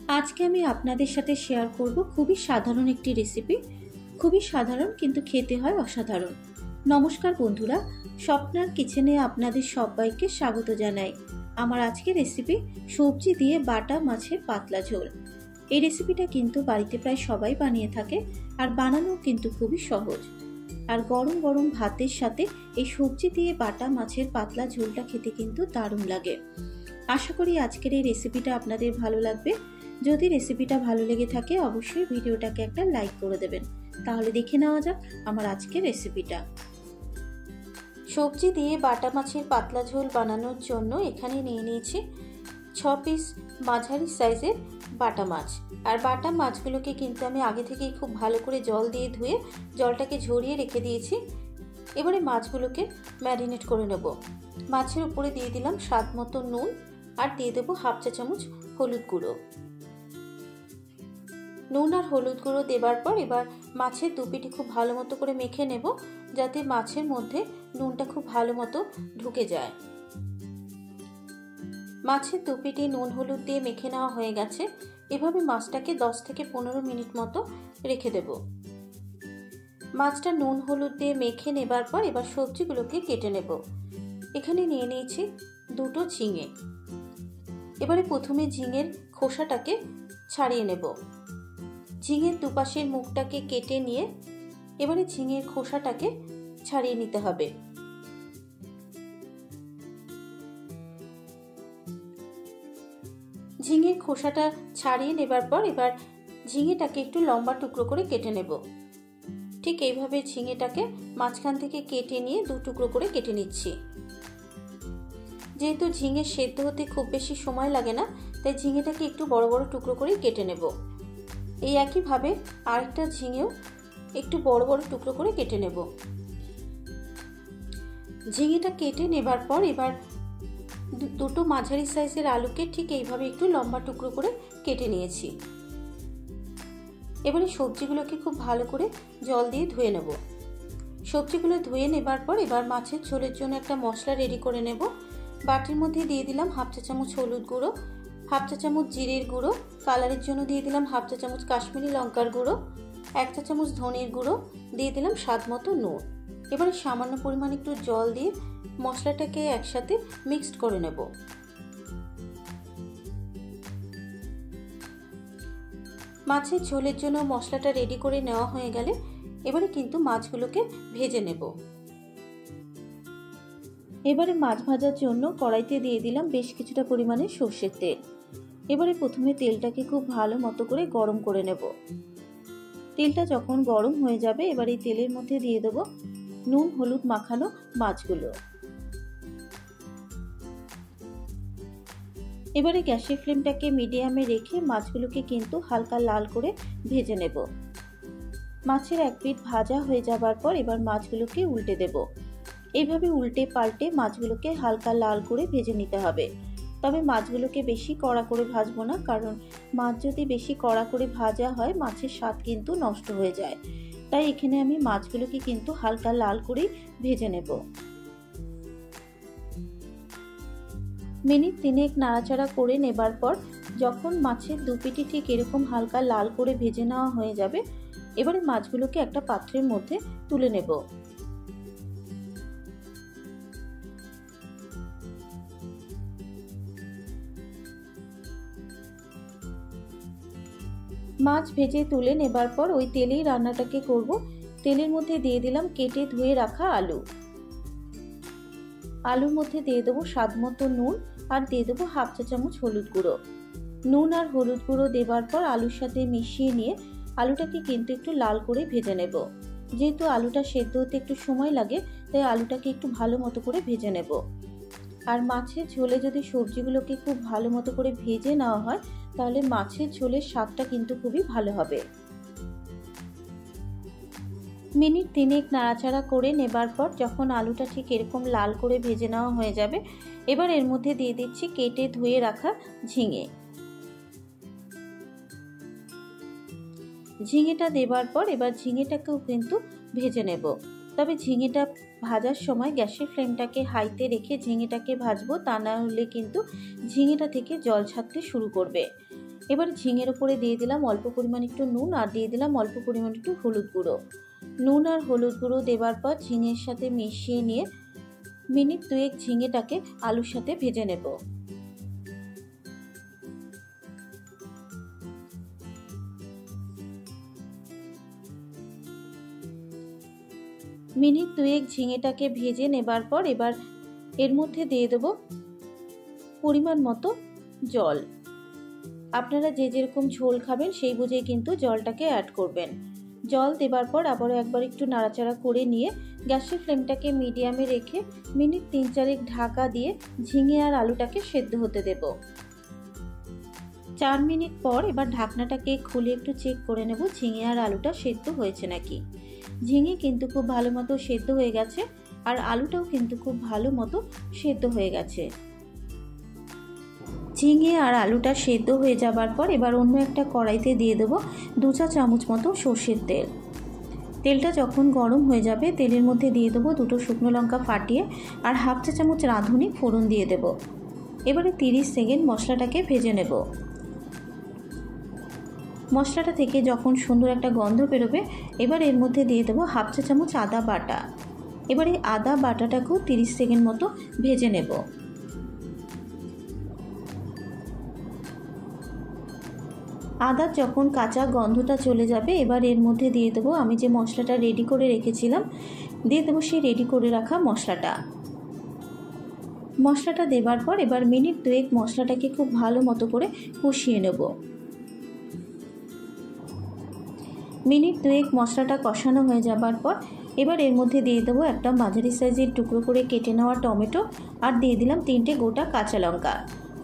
আজকে আমি আপনাদের সাথে শেয়ার করব খুবই সাধারণ একটি রেসিপি। খুবই সাধারণ কিন্তু খেতে হয় অসাধারণ। নমস্কার বন্ধুরা, স্বপ্নার কিচেনে আপনাদের সবাইকে স্বাগত জানাই। আমার আজকের রেসিপি সবজি দিয়ে বাটা মাছের পাতলা ঝোল। এই রেসিপিটা কিন্তু বাড়িতে প্রায় সবাই বানিয়ে থাকে আর বানানো কিন্তু খুবই সহজ। আর গরম গরম ভাতের সাথে এই সবজি দিয়ে বাটা মাছের পাতলা ঝোলটা খেতে কিন্তু দারুণ লাগে। আশা করি আজকের এই রেসিপিটা আপনাদের ভালো লাগবে। যদি রেসিপিটা ভালো লেগে থাকে অবশ্যই ভিডিওটাকে একটা লাইক করে দেবেন। তাহলে দেখে নেওয়া যাক আমার আজকের রেসিপিটা। সবজি দিয়ে বাটা মাছের পাতলা ঝোল বানানোর জন্য এখানে নিয়ে নিয়েছি 6 পিস মাঝারি সাইজের বাটা মাছ। আর বাটা মাছগুলোকে কিন্তু আমি আগে থেকেই খুব ভালো করে জল দিয়ে ধুয়ে জলটাকে ঝরিয়ে রেখে দিয়েছি। এবারে মাছগুলোকে ম্যারিনেট করে নেব। মাছের উপরে দিয়ে দিলাম স্বাদ মতো নুন আর দিয়ে দেবো 1/2 চা চামচ হলুদ গুঁড়ো। নুন আর হলুদ গুঁড়ো দেবার পর এবার মাছের দুপিটি খুব ভালো মতো করে মেখে নেব, যাতে মাছের মধ্যে নুনটা খুব ভালো মতো ঢুকে যায়। মাছের দুপিটি নুন হলুদ দিয়ে মেখে নেওয়া হয়ে গেছে। এভাবে মাছটাকে 10 থেকে 15 মিনিট মতো রেখে দেব। মাছটা নুন হলুদ দিয়ে মেখে নেবার পর এবার সবজিগুলোকে কেটে নেব। এখানে নিয়ে নিয়েছি 2টো ঝিঙে। এবারে প্রথমে ঝিঙের খোসাটাকে ছাড়িয়ে নেব। ঝিঙের দুপাশের মুখটাকে কেটে নিয়ে এবারে ঝিঙের খোসাটাকে ছাড়িয়ে নিতে হবে। ঝিঙের খোসাটা ছাড়িয়ে নেবার পর এবার ঝিঙেটাকে একটু লম্বা টুকরো করে কেটে নেব। ঠিক এইভাবে ঝিঙেটাকে মাঝখান থেকে কেটে নিয়ে 2 টুকরো করে কেটে নিচ্ছি। যেহেতু ঝিঙে সেদ্ধ হতে খুব বেশি সময় লাগে না, তাই ঝিঙেটাকে একটু বড় বড় টুকরো করে কেটে নেব। এই একইভাবে আরেকটা ঝিঙেও একটু বড় বড় টুকরো করে কেটে নেব। ঝিঙেটা কেটে নেবার পর এবার 2টো মাঝারি সাইজের আলুকে ঠিক এইভাবে একটু লম্বা টুকরো করে কেটে নিয়েছি। এবারে সবজিগুলোকে খুব ভালো করে জল দিয়ে ধুয়ে নেব। সবজিগুলো ধুয়ে নেবার পর এবার মাছের ঝোলের জন্য একটা মশলা রেডি করে নেব। বাটির মধ্যে দিয়ে দিলাম 1/2 চা চামচ হলুদ গুঁড়ো, 1/2 চা চামচ জিরের গুঁড়ো, কালারের জন্য দিয়ে দিলাম 1/2 চা চামচ কাশ্মীরি লঙ্কার গুঁড়ো, 1 চা চামচ ধনের গুঁড়ো, দিয়ে দিলাম স্বাদ মতো নুন। এবারে সামান্য পরিমাণ একটু জল দিয়ে মশলাটাকে একসাথে মিক্সড করে নেব। মাছের ঝোলের জন্য মশলাটা রেডি করে নেওয়া হয়ে গেলে এবারে কিন্তু মাছগুলোকে ভেজে নেব। এবারে মাছ ভাজার জন্য কড়াইতে দিয়ে দিলাম বেশ কিছুটা পরিমাণে সর্ষের তেল। এবারে প্রথমে তেলটাকে খুব ভালো মতো করে গরম করে নেব। তেলটা যখন গরম হয়ে যাবে এবার এই তেলের মধ্যে দিয়ে দেব নুন হলুদ মাখানো মাছগুলো। এবারে গ্যাসের ফ্লেমটাকে মিডিয়ামে রেখে মাছগুলোকে কিন্তু হালকা লাল করে ভেজে নেব। মাছের এক পিঠ ভাজা হয়ে যাবার পর এবার মাছগুলোকে উল্টে দেব। এইভাবে উল্টে পাল্টে মাছগুলোকে হালকা লাল করে ভেজে নিতে হবে। তবে মাছগুলোকে বেশি কড়া করে ভাজবো না, কারণ মাছ যদি বেশি কড়া করে ভাজা হয় মাছের স্বাদ কিন্তু নষ্ট হয়ে যায়। তাই এখানে আমি মাছগুলোকে কিন্তু হালকা লাল করেই ভেজে নেব। মিনিট 3 নাড়াচাড়া করে নেবার পর যখন মাছের দুপিটি ঠিক এরকম হালকা লাল করে ভেজে নেওয়া হয়ে যাবে এবারে মাছগুলোকে একটা পাত্রের মধ্যে তুলে নেব। মাছ ভেজে তুলে নেবার পর ওই তেলেই রান্নাটাকে করব। তেলের মধ্যে দিয়ে দিলাম কেটে ধুয়ে রাখা আলু। আলুর মধ্যে দিয়ে দেবো স্বাদ মতো নুন আর দিয়ে দেবো 1/2 চা চামচ হলুদ গুঁড়ো। নুন আর হলুদ গুঁড়ো দেবার পর আলুর সাথে মিশিয়ে নিয়ে আলুটাকে কিন্তু একটু লাল করে ভেজে নেব। যেহেতু আলুটা সেদ্ধ হতে একটু সময় লাগে তাই আলুটাকে একটু ভালো মতো করে ভেজে নেব। আর মাছের ঝোলে যদি সবজিগুলোকে খুব ভালো মতো করে ভেজে নেওয়া হয় তাহলে মাছের ঝোলের স্বাদটা কিন্তু খুবই ভালো হবে। মিনিট 3 নাড়াচাড়া করে নেবার পর যখন আলুটা ঠিক এরকম লাল করে ভেজে নেওয়া হয়ে যাবে এবার এর মধ্যে দিয়ে দিচ্ছি কেটে ধুয়ে রাখা ঝিঙে। ঝিঙেটা দেবার পর এবার ঝিঙেটাকেও কিন্তু ভেজে নেব। তবে ঝিঙেটা ভাজার সময় গ্যাসের ফ্লেমটাকে হাইতে রেখে ঝিঙেটাকে ভাজবো, তা না হলে কিন্তু ঝিঙেটা থেকে জল ছাড়তে শুরু করবে। এবার ঝিঙের ওপরে দিয়ে দিলাম অল্প পরিমাণ একটু নুন আর দিয়ে দিলাম অল্প পরিমাণ একটু হলুদ গুঁড়ো। নুন আর হলুদ গুঁড়ো দেওয়ার পর ঝিঙের সাথে মিশিয়ে নিয়ে মিনিট 2 ঝিঙেটাকে আলুর সাথে ভেজে নেব। মিনিট 2 ঝিঙেটাকে ভেজে নেবার পর এবার এর মধ্যে দিয়ে দেব পরিমাণ মতো জল। আপনারা যে যেরকম ঝোল খাবেন সেই বুঝেই কিন্তু জলটাকে অ্যাড করবেন। জল দেবার পর আবারও একবার একটু নাড়াচাড়া করে নিয়ে গ্যাসের ফ্লেমটাকে মিডিয়ামে রেখে মিনিট 3-4 ঢাকা দিয়ে ঝিঙে আর আলুটাকে সেদ্ধ হতে দেব। 4 মিনিট পর এবার ঢাকনাটাকে খুলে একটু চেক করে নেব ঝিঙে আর আলুটা সেদ্ধ হয়েছে নাকি। ঝিঙে কিন্তু খুব ভালো মতো সেদ্ধ হয়ে গেছে আর আলুটাও কিন্তু খুব ভালো মতো সেদ্ধ হয়ে গেছে। ঝিঙে আর আলুটা সেদ্ধ হয়ে যাবার পর এবার অন্য একটা কড়াইতে দিয়ে দেবো 2 চা চামচ মতো সর্ষের তেল। তেলটা যখন গরম হয়ে যাবে তেলের মধ্যে দিয়ে দেবো 2টো শুকনো লঙ্কা ফাটিয়ে আর 1/2 চা চামচ রাঁধুনি ফোড়ন দিয়ে দেব। এবারে 30 সেকেন্ড মশলাটাকে ভেজে নেব। মশলাটা থেকে যখন সুন্দর একটা গন্ধ বেরোবে এবার এর মধ্যে দিয়ে দেবো 1/2 চা চামচ আদা বাটা। এবার এই আদা বাটাটাকেও 30 সেকেন্ড মতো ভেজে নেব। আদার যখন কাঁচা গন্ধটা চলে যাবে এবার এর মধ্যে দিয়ে দেবো আমি যে মশলাটা রেডি করে রেখেছিলাম, দিয়ে দেবো সেই রেডি করে রাখা মশলাটা দেবার পর এবার মিনিট 2 মশলাটাকে খুব ভালো মতো করে কষিয়ে নেব। মিনিট 2 মশলাটা কষানো হয়ে যাবার পর এবার এর মধ্যে দিয়ে দেবো একটা মাঝারি সাইজের টুকরো করে কেটে নেওয়া টমেটো আর দিয়ে দিলাম 3টে গোটা কাঁচা লঙ্কা।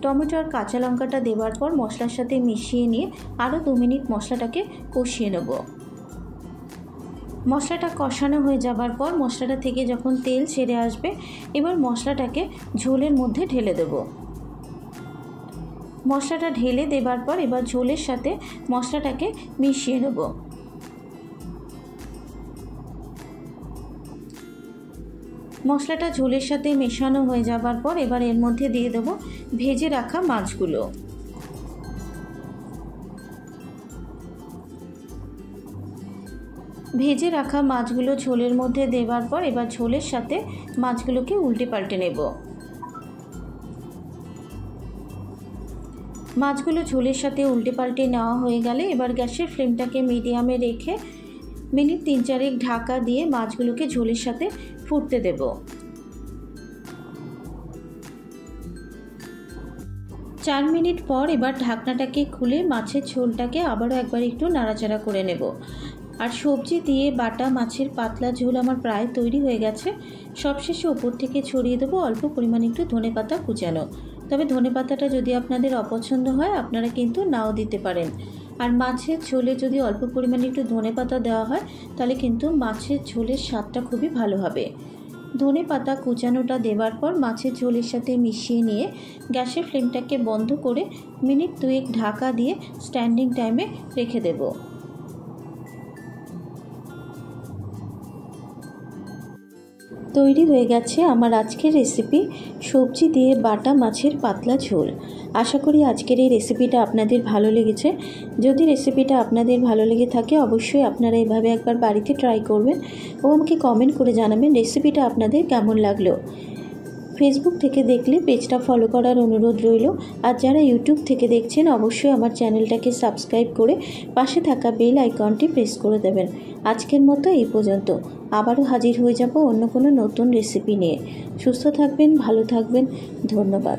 টমেটো আর কাঁচা লঙ্কাটা দেওয়ার পর মশলার সাথে মিশিয়ে নিয়ে আরও 2 মিনিট মশলাটাকে কষিয়ে নেব। মশলাটা কষানো হয়ে যাবার পর মশলাটা থেকে যখন তেল ছেড়ে আসবে এবার মশলাটাকে ঝোলের মধ্যে ঢেলে দেব। মশলাটা ঢেলে দেবার পর এবার ঝোলের সাথে মশলাটাকে মিশিয়ে নেব। মশলাটা ঝোলের সাথে মেশানো হয়ে যাবার পর এবার এর মধ্যে দিয়ে দেবো ভেজে রাখা মাছগুলো। ভেজে রাখা মাছগুলো ঝোলের মধ্যে দেওয়ার পর এবার ঝোলের সাথে মাছগুলোকে উল্টে পাল্টে নেব। মাছগুলো ঝোলের সাথে উল্টে পাল্টে নেওয়া হয়ে গেলে এবার গ্যাসের ফ্লেমটাকে মিডিয়ামে রেখে মিনিট 3-4 ঢাকা দিয়ে মাছগুলোকে ঝোলের সাথে ফুটতে দেব। 4 মিনিট পর এবার ঢাকনাটাকে খুলে মাছের ঝোলটাকে আবারও একবার একটু নাড়াচাড়া করে নেব। আর সবজি দিয়ে বাটা মাছের পাতলা ঝোল আমার প্রায় তৈরি হয়ে গেছে। সবশেষে ওপর থেকে ছড়িয়ে দেবো অল্প পরিমাণ একটু ধনেপাতা কুচানো। তবে ধনেপাতাটা যদি আপনাদের অপছন্দ হয় আপনারা কিন্তু নাও দিতে পারেন। আর মাছের ঝোলে যদি অল্প পরিমাণে একটু ধনেপাতা দেওয়া হয় তাহলে কিন্তু মাছের ঝোলের স্বাদটা খুবই ভালো হবে। ধনেপাতা কুচানোটা দেওয়ার পর মাছের ঝোলের সাথে মিশিয়ে নিয়ে গ্যাসের ফ্লেমটাকে বন্ধ করে মিনিট 2 ঢাকা দিয়ে স্ট্যান্ডিং টাইমে রেখে দেব। তৈরি হয়ে গেছে আমার আজকের রেসিপি সবজি দিয়ে বাটা মাছের পাতলা ঝোল। আশা করি আজকের এই রেসিপিটা আপনাদের ভালো লেগেছে। যদি রেসিপিটা আপনাদের ভালো লেগে থাকে অবশ্যই আপনারা এভাবে একবার বাড়িতে ট্রাই করবেন ও আমাকে কমেন্ট করে জানাবেন রেসিপিটা আপনাদের কেমন লাগলো। ফেসবুক থেকে দেখলে পেজটা ফলো করার অনুরোধ রইল। আর যারা ইউটিউব থেকে দেখছেন অবশ্যই আমার চ্যানেলটাকে সাবস্ক্রাইব করে পাশে থাকা বেল আইকনটি প্রেস করে দেবেন। আজকের মতো এই পর্যন্ত। আবারও হাজির হয়ে যাব অন্য কোনো নতুন রেসিপি নিয়ে। সুস্থ থাকবেন, ভালো থাকবেন। ধন্যবাদ।